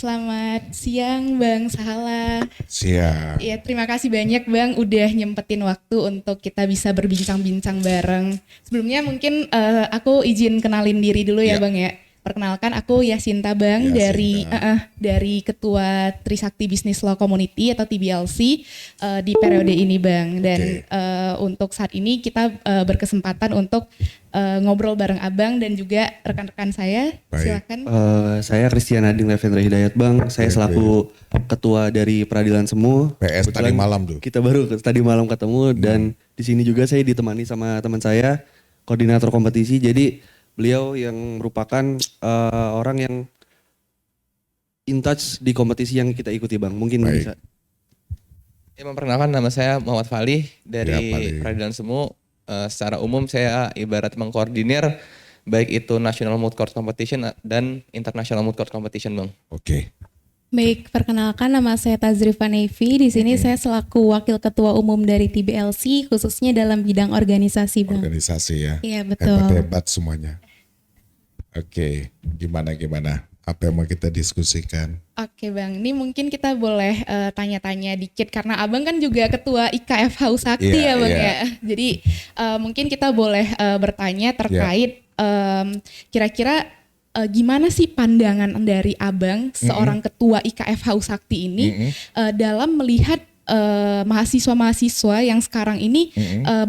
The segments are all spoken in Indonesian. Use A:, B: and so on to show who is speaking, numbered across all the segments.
A: Selamat siang Bang Sahala.
B: Siap.
A: Ya, terima kasih banyak Bang udah nyempetin waktu untuk kita bisa berbincang-bincang bareng. Sebelumnya mungkin aku izin kenalin diri dulu ya
B: Ya.
A: Bang ya. Perkenalkan aku Yasinta Bang
B: Yasinta.
A: dari Ketua Trisakti Business Law Community atau TBLC di periode ini Bang. Dan untuk saat ini kita berkesempatan untuk ngobrol bareng Abang dan juga rekan-rekan saya.
B: Baik.
A: Silakan.
C: Saya Christian Ading Levendra Hidayat Bang. Saya selaku ketua dari Peradilan Semu.
B: PS tadi
C: Kebetulan
B: malam tuh.
C: Kita baru tadi malam ketemu dan di sini juga saya ditemani sama teman saya, koordinator kompetisi. Jadi beliau yang merupakan orang yang in touch di kompetisi yang kita ikuti Bang. Mungkin
B: Baik.
C: bisa.
D: Ya, memperkenalkan nama saya Muhammad Falih dari
B: Ya, Falih.
D: Peradilan Semu. Secara umum saya ibarat mengkoordinir baik itu National Moot Court Competition dan International Moot Court Competition, Bang.
B: Oke.
E: Baik, perkenalkan nama saya Tazrifa Nevi. Di sini saya selaku Wakil Ketua Umum dari TBLC, khususnya dalam bidang organisasi, Bang.
B: Organisasi ya.
E: Iya, betul.
B: Hebat-hebat semuanya. Oke. Gimana? Apa yang mau kita diskusikan?
A: Oke Bang, ini mungkin kita boleh tanya-tanya dikit karena Abang kan juga ketua IKFH Usakti
B: Iya,
A: ya Bang
B: iya.
A: ya. Jadi mungkin kita boleh bertanya terkait kira-kira gimana sih pandangan dari Abang seorang ketua IKFH Usakti ini dalam melihat mahasiswa-mahasiswa yang sekarang ini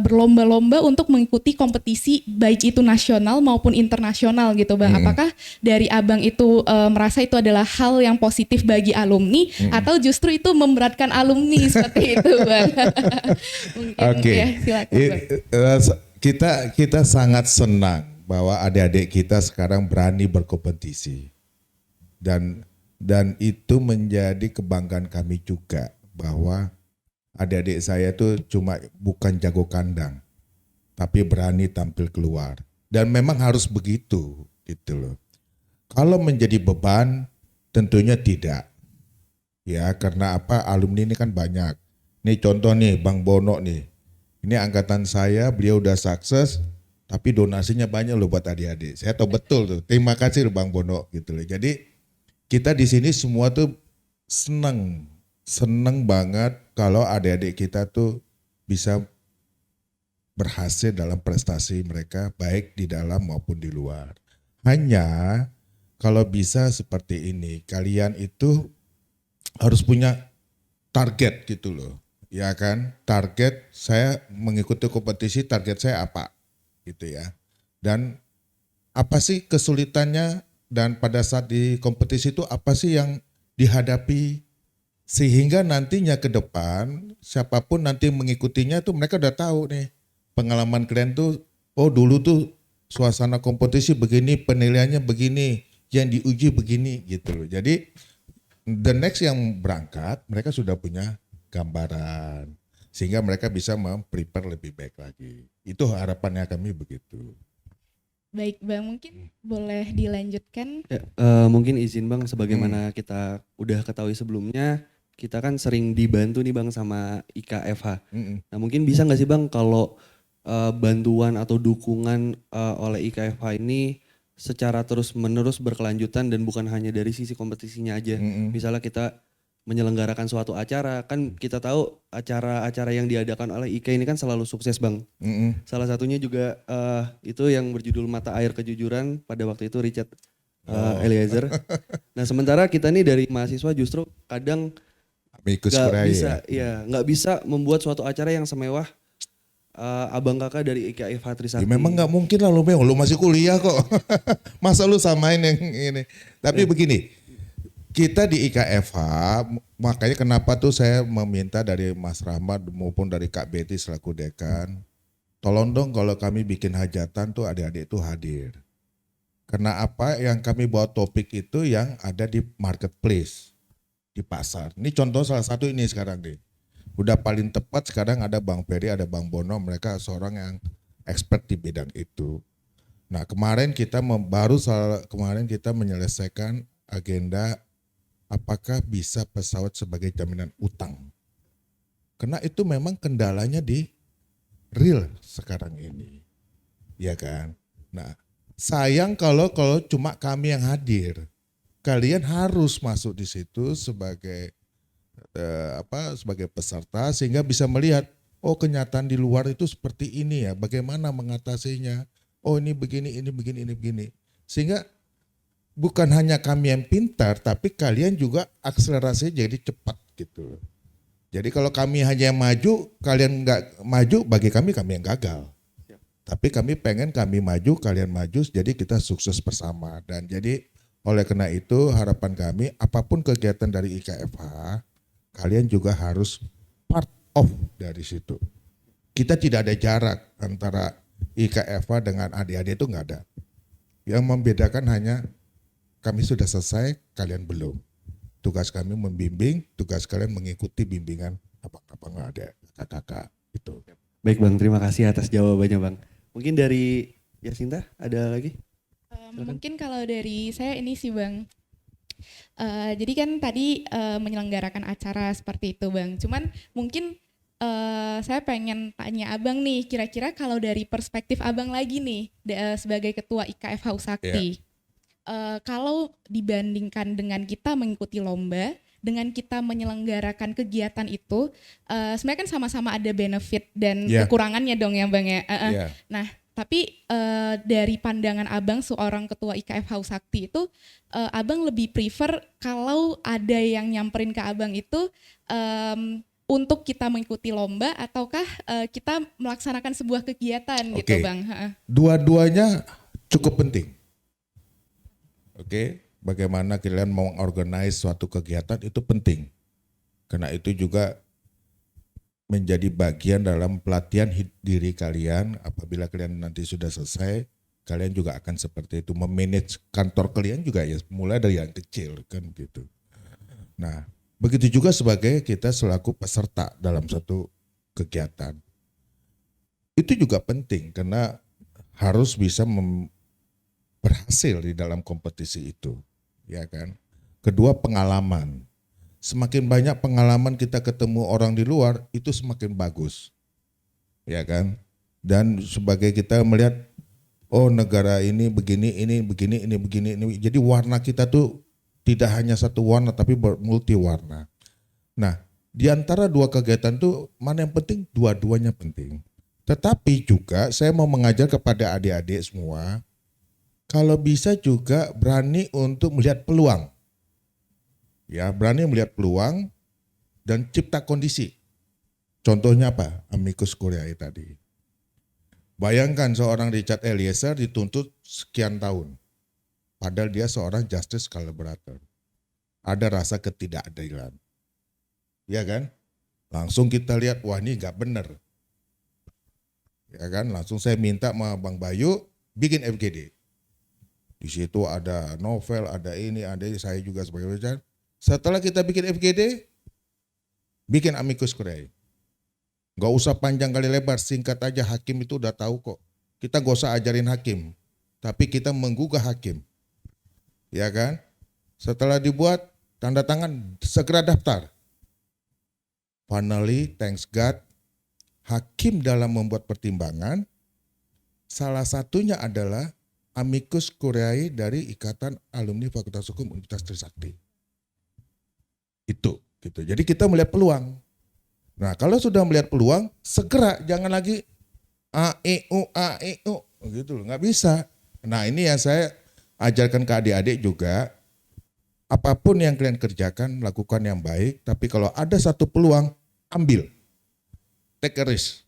A: berlomba-lomba untuk mengikuti kompetisi baik itu nasional maupun internasional gitu Bang. Apakah dari Abang itu merasa itu adalah hal yang positif bagi alumni atau justru itu memberatkan alumni seperti itu Bang? Mungkin
B: Oke.
A: ya, silakan Bang.
B: Kita sangat senang bahwa adik-adik kita sekarang berani berkompetisi. Dan itu menjadi kebanggaan kami juga bahwa adik-adik saya itu bukan jago kandang, tapi berani tampil keluar. Dan memang harus begitu gitu loh. Kalau menjadi beban tentunya tidak. Ya, karena apa? Alumni ini kan banyak. Nih contoh nih Bang Bono nih. Ini angkatan saya, beliau udah sukses, tapi donasinya banyak loh buat adik-adik. Saya tahu betul tuh. Terima kasih loh Bang Bono gitu loh. Jadi kita di sini semua tuh seneng banget kalau adik-adik kita tuh bisa berhasil dalam prestasi mereka baik di dalam maupun di luar. Hanya kalau bisa seperti ini, kalian itu harus punya target gitu loh. Ya kan? Target saya mengikuti kompetisi, target saya apa? Gitu ya. Dan apa sih kesulitannya dan pada saat di kompetisi itu apa sih yang dihadapi? Sehingga nantinya ke depan siapapun nanti mengikutinya tuh mereka udah tahu nih pengalaman kalian tuh oh dulu tuh suasana kompetisi begini, penilaiannya begini, yang diuji begini gitu loh. Jadi the next yang berangkat mereka sudah punya gambaran sehingga mereka bisa prepare lebih baik lagi. Itu harapannya kami begitu.
A: Baik Bang, mungkin boleh dilanjutkan.
C: Ya, mungkin izin Bang, sebagaimana kita udah ketahui sebelumnya, kita kan sering dibantu nih Bang sama IKFH. Nah mungkin bisa nggak sih Bang kalau bantuan atau dukungan oleh IKFH ini secara terus menerus berkelanjutan dan bukan hanya dari sisi kompetisinya aja. Misalnya kita menyelenggarakan suatu acara, kan kita tahu acara-acara yang diadakan oleh IK ini kan selalu sukses Bang. Salah satunya juga itu yang berjudul Mata Air Kejujuran, pada waktu itu Richard Eliezer. Nah sementara kita nih dari mahasiswa justru kadang nggak bisa membuat suatu acara yang semewah abang kakak dari IKFH Trisakti.
B: Ya, memang nggak mungkin lah lu masih kuliah kok. Masa lu samain yang ini. Tapi begini, kita di IKFH makanya kenapa tuh saya meminta dari Mas Rahmat maupun dari Kak Betty selaku dekan, tolong dong kalau kami bikin hajatan tuh adik-adik itu hadir. Karena apa yang kami bawa topik itu yang ada di marketplace, di pasar. Ini contoh salah satu ini sekarang deh. Udah paling tepat sekarang ada Bang Ferry, ada Bang Bono, mereka seorang yang expert di bidang itu. Nah kemarin kita menyelesaikan agenda apakah bisa pesawat sebagai jaminan utang. Karena itu memang kendalanya di real sekarang ini. Ya kan? Nah sayang kalau cuma kami yang hadir. kalian harus masuk di situ sebagai sebagai peserta sehingga bisa melihat oh kenyataan di luar itu seperti ini ya, bagaimana mengatasinya. Oh ini begini, ini begini, ini begini. Sehingga bukan hanya kami yang pintar, tapi kalian juga akselerasi jadi cepat gitu. Jadi kalau kami hanya yang maju, kalian nggak maju, bagi kami yang gagal. Tapi kami pengen kami maju, kalian maju, jadi kita sukses bersama. Dan jadi oleh karena itu harapan kami, apapun kegiatan dari IKFH, kalian juga harus part of dari situ. Kita tidak ada jarak antara IKFH dengan adik-adik itu nggak ada. Yang membedakan hanya kami sudah selesai, kalian belum. Tugas kami membimbing, tugas kalian mengikuti bimbingan abang-abang ada, kakak-kakak itu.
C: Baik Bang, terima kasih atas jawabannya Bang. Mungkin dari Yasinta ada lagi?
A: Mungkin kalau dari saya ini sih Bang. Jadi kan tadi menyelenggarakan acara seperti itu Bang. Cuman mungkin saya pengen tanya Abang nih, kira-kira kalau dari perspektif Abang lagi nih sebagai ketua IKFH Usakti. Kalau dibandingkan dengan kita mengikuti lomba, dengan kita menyelenggarakan kegiatan itu, sebenarnya kan sama-sama ada benefit dan kekurangannya dong ya Bang ya. Nah, tapi dari pandangan Abang seorang ketua IKFH Usakti itu, Abang lebih prefer kalau ada yang nyamperin ke Abang itu untuk kita mengikuti lomba ataukah kita melaksanakan sebuah kegiatan gitu Bang?
B: Dua-duanya cukup penting. Bagaimana kalian mau organize suatu kegiatan itu penting. Karena itu juga menjadi bagian dalam pelatihan diri kalian. Apabila kalian nanti sudah selesai, kalian juga akan seperti itu. Memanage kantor kalian juga ya mulai dari yang kecil kan gitu. Nah, begitu juga sebagai kita selaku peserta dalam satu kegiatan. Itu juga penting karena harus bisa berhasil di dalam kompetisi itu, ya kan. Kedua, pengalaman. Semakin banyak pengalaman kita ketemu orang di luar, itu semakin bagus, ya kan. Dan sebagai kita melihat, oh negara ini begini, ini begini, ini begini, ini. Jadi warna kita tuh tidak hanya satu warna, tapi multi warna. Nah, di antara dua kegiatan tuh mana yang penting? Dua-duanya penting. Tetapi juga saya mau mengajar kepada adik-adik semua, kalau bisa juga berani untuk melihat peluang. Ya, berani melihat peluang dan cipta kondisi. Contohnya apa? Amicus Curiae tadi. Bayangkan seorang Richard Eliezer dituntut sekian tahun. Padahal dia seorang justice collaborator. Ada rasa ketidakadilan. Ya kan? Langsung kita lihat, wah ini gak benar. Ya kan? Langsung saya minta sama Bang Bayu bikin FGD. Di situ ada novel, ada ini, ada ini, saya juga sebagai Richard. Setelah kita bikin FGD, bikin Amicus Curiae. Gak usah panjang kali lebar, singkat aja, hakim itu udah tahu kok. Kita gak usah ajarin hakim, tapi kita menggugah hakim. Ya kan? Setelah dibuat, tanda tangan, segera daftar. Finally, thanks God, hakim dalam membuat pertimbangan, salah satunya adalah Amicus Curiae dari Ikatan Alumni Fakultas Hukum Universitas Trisakti. Itu gitu. Jadi kita melihat peluang. Nah, kalau sudah melihat peluang, segera jangan lagi AEU gitu loh, nggak bisa. Nah, ini yang saya ajarkan ke adik-adik juga. Apapun yang kalian kerjakan, lakukan yang baik, tapi kalau ada satu peluang, ambil. Take a risk.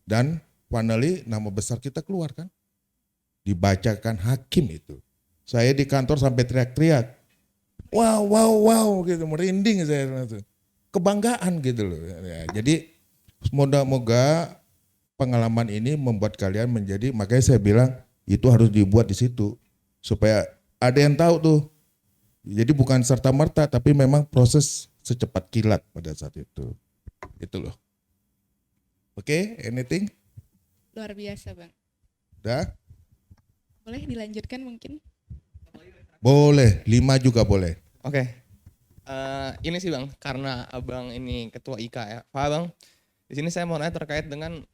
B: Dan finally nama besar kita keluar kan. Dibacakan hakim itu. Saya di kantor sampai teriak-teriak. Wow gitu, merinding saya. Kebanggaan gitu loh. Ya, jadi semoga pengalaman ini membuat kalian menjadi, makanya saya bilang itu harus dibuat di situ. Supaya ada yang tahu tuh. Jadi bukan serta-merta tapi memang proses secepat kilat pada saat itu. Itu loh. Oke, anything?
A: Luar biasa Bang.
B: Udah?
A: Boleh dilanjutkan mungkin?
B: Boleh, 5 juga boleh.
D: Oke. Ini sih Bang, karena Abang ini ketua IKFH Bang. Di sini saya mau nanya terkait dengan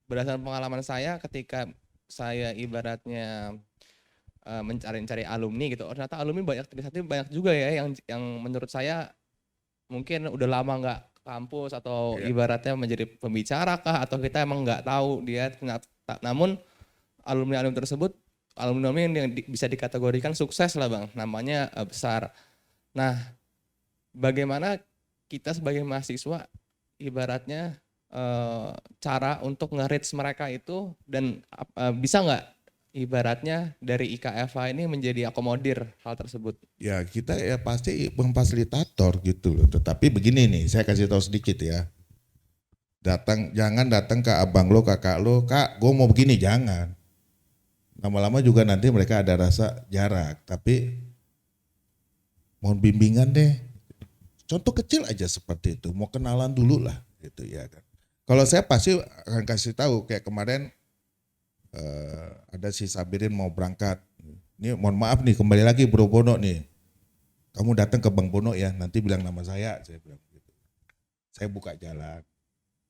D: berdasarkan pengalaman saya ketika saya ibaratnya mencari-cari alumni gitu. Oh, ternyata alumni banyak banyak juga ya yang menurut saya mungkin udah lama nggak ke kampus atau ibaratnya menjadi pembicara kah, atau kita emang nggak tahu dia ternyata. Namun alumni tersebut alumni yang bisa dikategorikan sukses lah Bang, namanya besar. Nah, bagaimana kita sebagai mahasiswa ibaratnya cara untuk nge-reach mereka itu, dan bisa nggak ibaratnya dari IKFH ini menjadi akomodir hal tersebut?
B: Ya kita ya pasti memfasilitator gitu loh. Tetapi begini nih, saya kasih tahu sedikit ya. Jangan datang ke abang lo, kakak lo, kak gue mau begini, jangan. Lama-lama juga nanti mereka ada rasa jarak. Tapi mohon bimbingan deh. Contoh kecil aja seperti itu, mau kenalan dulu lah gitu ya kan. Kalau saya pasti akan kasih tahu, kayak kemarin ada si Sabirin mau berangkat. Ini mohon maaf nih, kembali lagi Bro Bono nih. Kamu datang ke Bang Bono ya, nanti bilang nama saya bilang gitu. Saya buka jalan.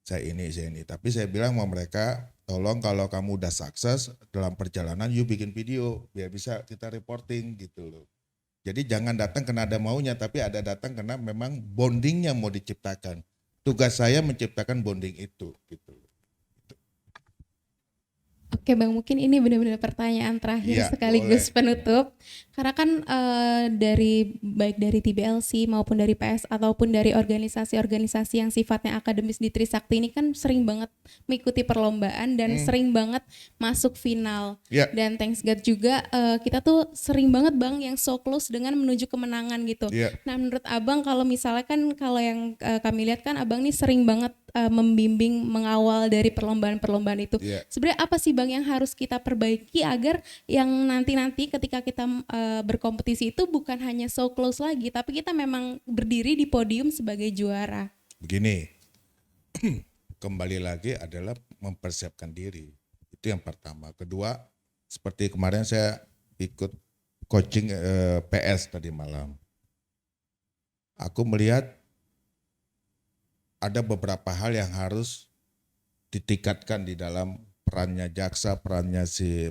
B: Saya ini. Tapi saya bilang sama mereka, tolong kalau kamu udah sukses dalam perjalanan, you bikin video biar bisa kita reporting gitu loh. Jadi jangan datang karena ada maunya, tapi ada datang karena memang bondingnya mau diciptakan. Tugas saya menciptakan bonding itu gitu.
E: Oke Bang, mungkin ini benar-benar pertanyaan terakhir
B: Ya,
E: sekaligus
B: boleh.
E: penutup. Karena kan baik dari TBLC maupun dari PS ataupun dari organisasi-organisasi yang sifatnya akademis di Trisakti ini kan sering banget mengikuti perlombaan dan sering banget masuk final.
B: Ya.
E: Dan thanks God juga kita tuh sering banget Bang yang so close dengan menuju kemenangan gitu.
B: Ya.
E: Nah menurut Abang kalau misalnya kan kalau yang kami lihat kan Abang nih sering banget membimbing, mengawal dari perlombaan-perlombaan itu.
B: Yeah.
E: Sebenarnya apa sih Bang yang harus kita perbaiki agar yang nanti ketika kita berkompetisi itu bukan hanya so close lagi, tapi kita memang berdiri di podium sebagai juara?
B: Begini, kembali lagi adalah mempersiapkan diri. Itu yang pertama. Kedua, seperti kemarin saya ikut coaching PS tadi malam. Aku melihat ada beberapa hal yang harus ditingkatkan di dalam perannya jaksa, perannya si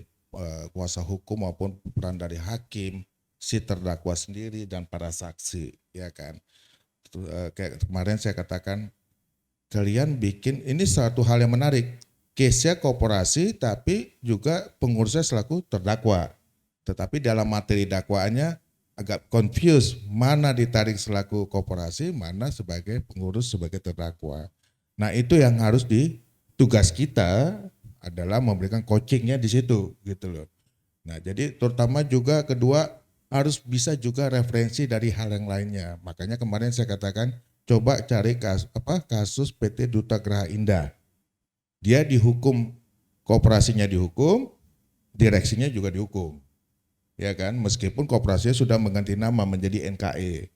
B: kuasa hukum maupun peran dari hakim, si terdakwa sendiri dan para saksi, ya kan. Kayak kemarin saya katakan, kalian bikin ini satu hal yang menarik. Case-nya korporasi tapi juga pengurusnya selaku terdakwa. Tetapi dalam materi dakwaannya agak confused, mana ditarik selaku korporasi, mana sebagai pengurus, sebagai terdakwa. Nah itu yang harus tugas kita adalah memberikan coachingnya di situ gitu loh. Nah jadi terutama juga kedua harus bisa juga referensi dari hal yang lainnya. Makanya kemarin saya katakan coba cari kasus PT Duta Geraha Indah. Dia dihukum, korporasinya dihukum, direksinya juga dihukum. Ya kan, meskipun koperasinya sudah mengganti nama menjadi NKE,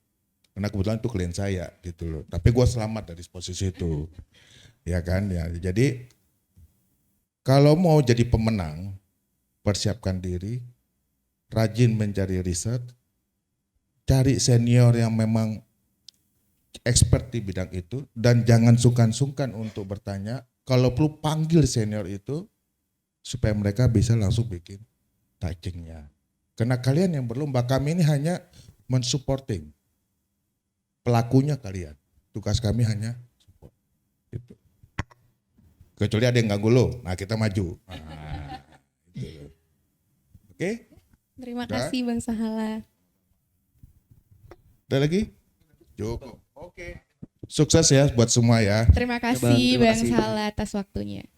B: karena kebetulan itu klien saya gitu loh. Tapi gue selamat dari posisi itu, ya kan. Ya, jadi kalau mau jadi pemenang, persiapkan diri, rajin mencari riset, cari senior yang memang expert di bidang itu, dan jangan sungkan-sungkan untuk bertanya. Kalau perlu panggil senior itu supaya mereka bisa langsung bikin touchingnya. Karena kalian yang berlomba, kami ini hanya mensupporting. Pelakunya kalian. Tugas kami hanya support. Gitu. Kecuali ada yang ganggu lo, nah kita maju. Nah, gitu. Oke?
E: Terima kasih Bang Sahala.
B: Ada lagi? Cukup. Oke. Sukses ya buat semua ya.
A: Terima kasih
C: Terima
A: Bang
C: kasih,
A: Sahala atas waktunya.